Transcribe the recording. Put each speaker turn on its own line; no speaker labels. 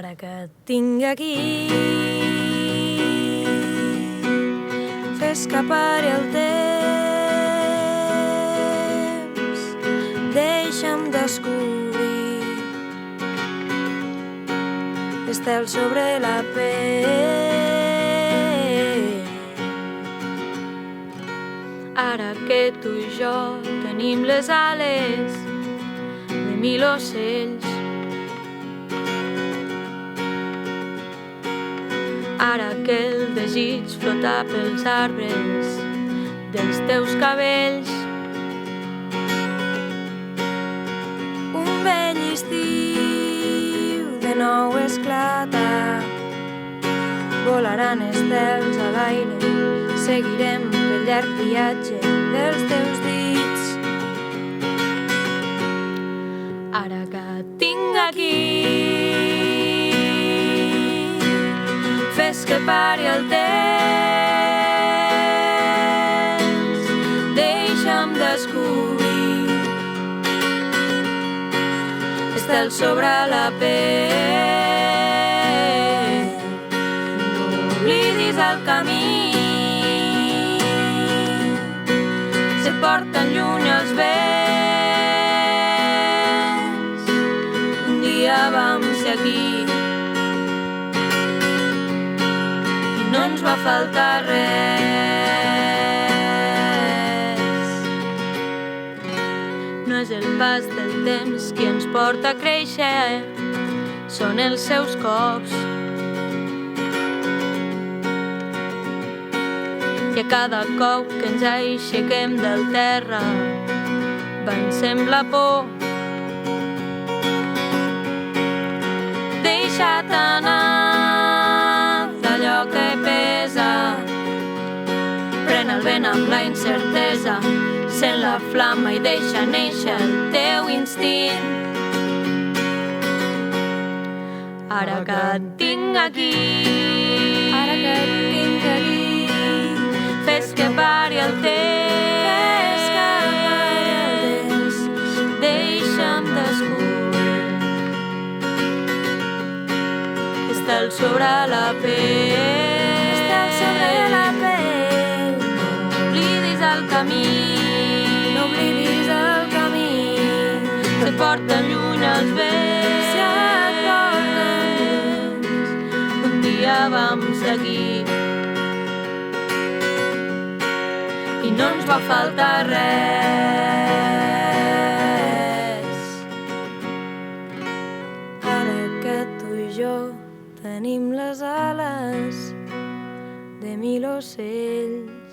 Ara que et tinc aquí, fes que pari el temps, deixa'm descobrir estel sobre la pell. Ara que tu i jo tenim les ales de 1000 ocells, ara que el desig flota pels arbres dels teus cabells, un vell estiu de nou esclata, volaran estels a l'aire, seguirem el llarg viatge dels teus dits. Ara que et tinc aquí, fes que pari el temps, deixa'm descobrir estels sobre la pell. No oblidis el camí, se porten lluny els vents. Un dia vam ser aquí i no ens va faltar res. No és el pas del temps qui ens porta a créixer, són els seus cops. I a cada cop que ens aixequem del terra vencem la por. Deixa't anar d'allò que pesa, pren el vent amb la incertesa, sent la flama i deixa néixer el teu instint. Ara que et tinc aquí, fes que pari el temps, deixa'm descobrir estels sobre la pell. No oblidis el camí, se't porten lluny els vents. Un dia vam ser aquí i no ens va faltar res. Ara que tu i jo tenim les ales de 1000 ocells,